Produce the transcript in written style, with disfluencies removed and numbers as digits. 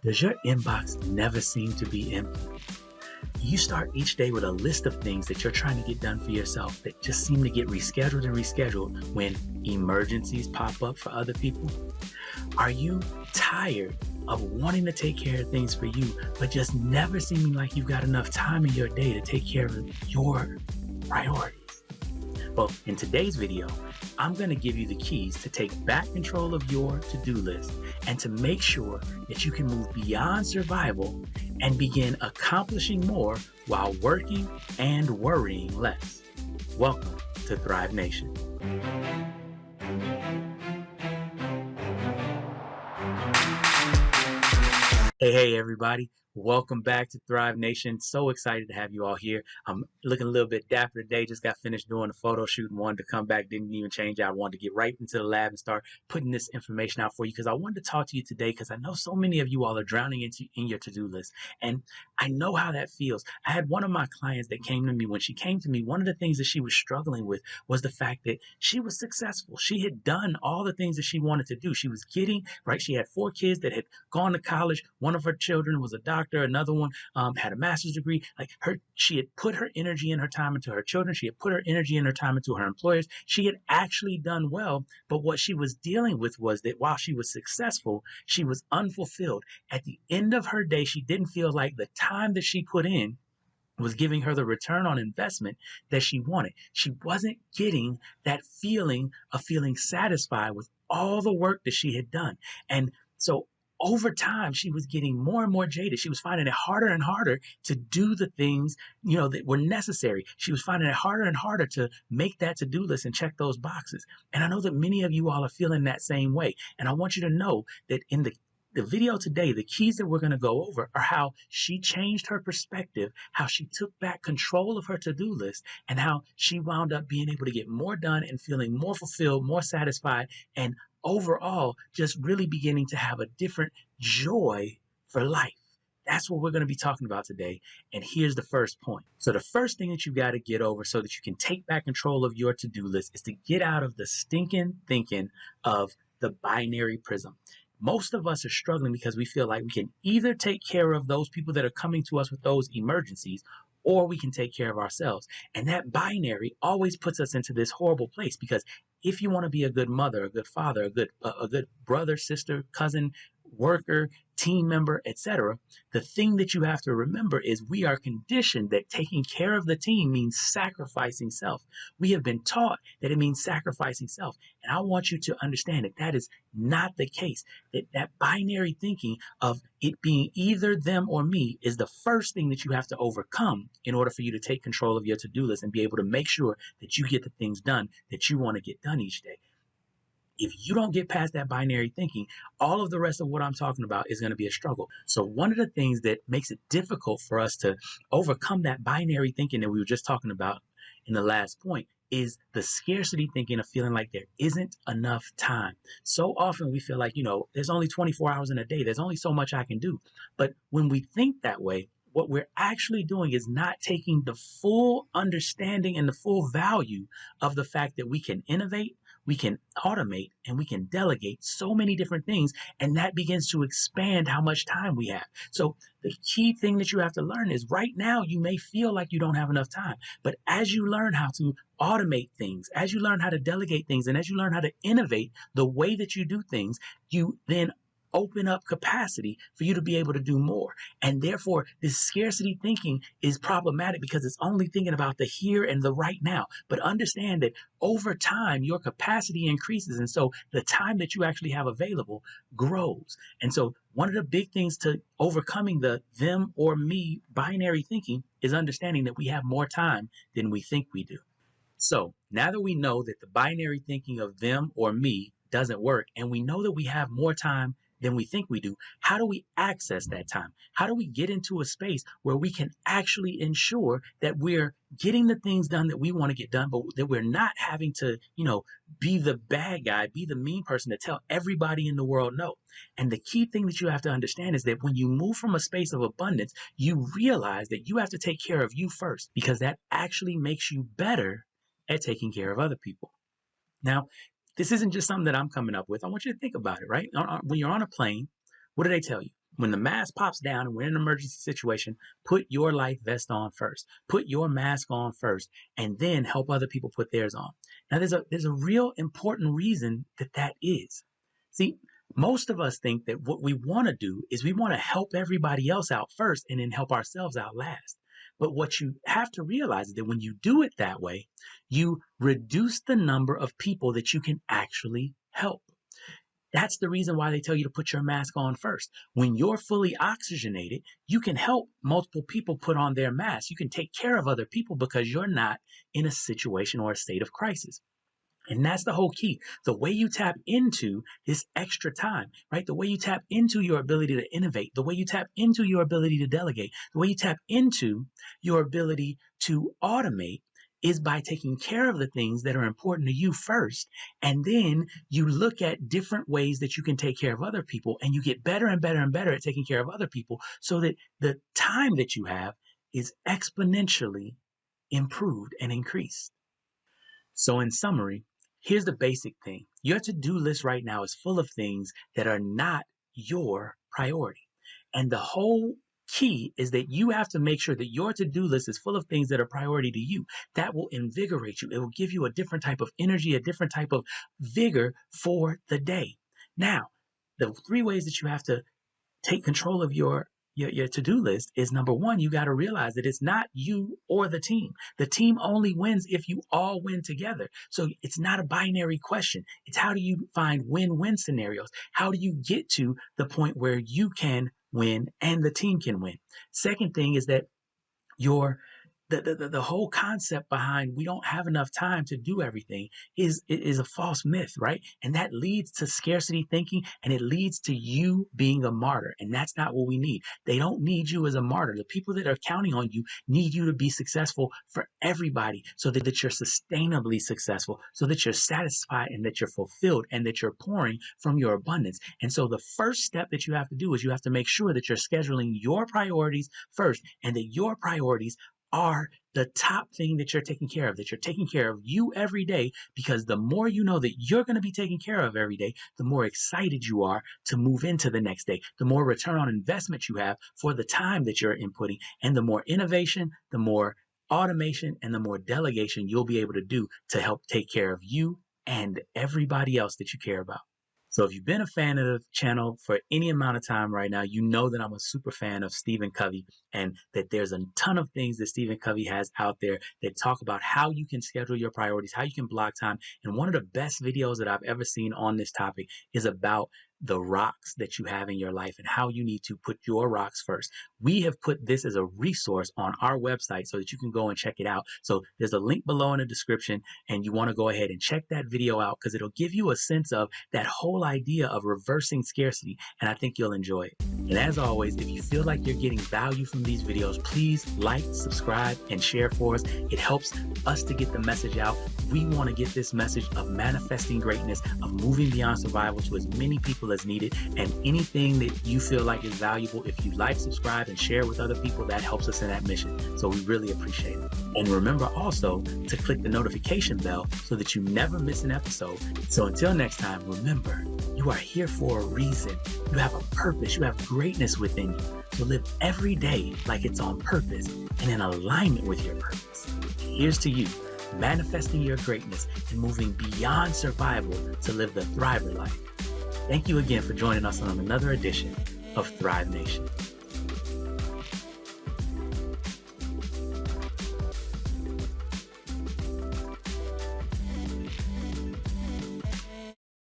Does your inbox never seem to be empty? You start each day with a list of things that you're trying to get done for yourself that just seem to get rescheduled and rescheduled when emergencies pop up for other people? Are you tired of wanting to take care of things for you, but just never seeming like you've got enough time in your day to take care of your priorities? Well, in today's video, I'm going to give you the keys to take back control of your to-do list and to make sure that you can move beyond survival and begin accomplishing more while working and worrying less. Welcome to Thrive Nation. Hey, everybody. Welcome back to Thrive Nation. So excited to have you all here. I'm looking a little bit dapper today. Just got finished doing a photo shoot and wanted to come back. Didn't even change out. I wanted to get right into the lab and start putting this information out for you because I wanted to talk to you today because I know so many of you all are drowning in your to-do list. And I know how that feels. I had one of my clients that came to me. When she came to me, one of the things that she was struggling with was the fact that she was successful. She had done all the things that she wanted to do. She was getting, right? She had 4 kids that had gone to college. One of her children was a doctor. Another one had a master's degree. She had put her energy and her time into her children. She had put her energy and her time into her employers. She had actually done well. But what she was dealing with was that while she was successful, she was unfulfilled. At the end of her day, she didn't feel like the time that she put in was giving her the return on investment that she wanted. She wasn't getting that feeling of feeling satisfied with all the work that she had done. And so over time, she was getting more and more jaded. She was finding it harder and harder to do the things, that were necessary. She was finding it harder and harder to make that to-do list and check those boxes. And I know that many of you all are feeling that same way. And I want you to know that in the video today, the keys that we're going to go over are how she changed her perspective, how she took back control of her to-do list, and how she wound up being able to get more done and feeling more fulfilled, more satisfied, and overall just really beginning to have a different joy for life. That's what we're going to be talking about today. And here's the first point. So the first thing that you got to get over so that you can take back control of your to-do list is to get out of the stinking thinking of the binary prism. Most of us are struggling because we feel like we can either take care of those people that are coming to us with those emergencies, or we can take care of ourselves. And that binary always puts us into this horrible place because if you want to be a good mother, a good father, a good brother, sister, cousin, worker, team member, etc., the thing that you have to remember is we are conditioned that taking care of the team means sacrificing self. We have been taught that it means sacrificing self. And I want you to understand that that is not the case. That binary thinking of it being either them or me is the first thing that you have to overcome in order for you to take control of your to-do list and be able to make sure that you get the things done that you want to get done each day. If you don't get past that binary thinking, all of the rest of what I'm talking about is going to be a struggle. So one of the things that makes it difficult for us to overcome that binary thinking that we were just talking about in the last point is the scarcity thinking of feeling like there isn't enough time. So often we feel like, there's only 24 hours in a day. There's only so much I can do. But when we think that way, what we're actually doing is not taking the full understanding and the full value of the fact that we can innovate, we can automate, and we can delegate so many different things. And that begins to expand how much time we have. So the key thing that you have to learn is right now you may feel like you don't have enough time. But as you learn how to automate things, as you learn how to delegate things, and as you learn how to innovate the way that you do things, you then open up capacity for you to be able to do more. And therefore, this scarcity thinking is problematic because it's only thinking about the here and the right now. But understand that over time, your capacity increases. And so the time that you actually have available grows. And so one of the big things to overcoming the them or me binary thinking is understanding that we have more time than we think we do. So now that we know that the binary thinking of them or me doesn't work, and we know that we have more time than we think we do, how do we access that time? How do we get into a space where we can actually ensure that we're getting the things done that we want to get done, but that we're not having to, be the bad guy, be the mean person to tell everybody in the world no? And the key thing that you have to understand is that when you move from a space of abundance, you realize that you have to take care of you first, because that actually makes you better at taking care of other people. Now, this isn't just something that I'm coming up with. I want you to think about it, right? When you're on a plane, what do they tell you? when the mask pops down and we're in an emergency situation, put your life vest on first. Put your mask on first, and then help other people put theirs on. Now, there's a real important reason that is. See, most of us think that what we want to do is we want to help everybody else out first and then help ourselves out last. But what you have to realize is that when you do it that way, you reduce the number of people that you can actually help. That's the reason why they tell you to put your mask on first. When you're fully oxygenated, you can help multiple people put on their masks. You can take care of other people because you're not in a situation or a state of crisis. And that's the whole key. The way you tap into this extra time, right? The way you tap into your ability to innovate, the way you tap into your ability to delegate, the way you tap into your ability to automate is by taking care of the things that are important to you first. And then you look at different ways that you can take care of other people, and you get better and better and better at taking care of other people so that the time that you have is exponentially improved and increased. So in summary, here's the basic thing. Your to-do list right now is full of things that are not your priority. And the whole key is that you have to make sure that your to-do list is full of things that are priority to you. That will invigorate you. It will give you a different type of energy, a different type of vigor for the day. Now, the 3 ways that you have to take control of your to-do list is, number one, you got to realize that it's not you or the team. The team only wins if you all win together. So it's not a binary question. It's how do you find win-win scenarios? How do you get to the point where you can win and the team can win? Second thing is that the whole concept behind we don't have enough time to do everything is a false myth, right? And that leads to scarcity thinking, and it leads to you being a martyr. And that's not what we need. They don't need you as a martyr. The people that are counting on you need you to be successful for everybody so that you're sustainably successful, so that you're satisfied and that you're fulfilled and that you're pouring from your abundance. And so the first step that you have to do is you have to make sure that you're scheduling your priorities first, and that your priorities are the top thing that you're taking care of, that you're taking care of you every day, because the more you know that you're going to be taken care of every day, the more excited you are to move into the next day, the more return on investment you have for the time that you're inputting, and the more innovation, the more automation, and the more delegation you'll be able to do to help take care of you and everybody else that you care about. So if you've been a fan of the channel for any amount of time right now, you know that I'm a super fan of Stephen Covey, and that there's a ton of things that Stephen Covey has out there that talk about how you can schedule your priorities, how you can block time. And one of the best videos that I've ever seen on this topic is about the rocks that you have in your life and how you need to put your rocks first. We have put this as a resource on our website so that you can go and check it out. So there's a link below in the description, and you want to go ahead and check that video out because it'll give you a sense of that whole idea of reversing scarcity, and I think you'll enjoy it. And as always, if you feel like you're getting value from these videos, please like, subscribe, and share for us. It helps us to get the message out. We want to get this message of manifesting greatness, of moving beyond survival to as many people as needed. And anything that you feel like is valuable, if you like, subscribe, and share with other people, that helps us in that mission. So we really appreciate it. And remember also to click the notification bell so that you never miss an episode. So until next time, remember, you are here for a reason. You have a purpose. You have greatness within you. So live every day like it's on purpose and in alignment with your purpose. Here's to you, manifesting your greatness and moving beyond survival to live the Thriver life. Thank you again for joining us on another edition of Thrive Nation.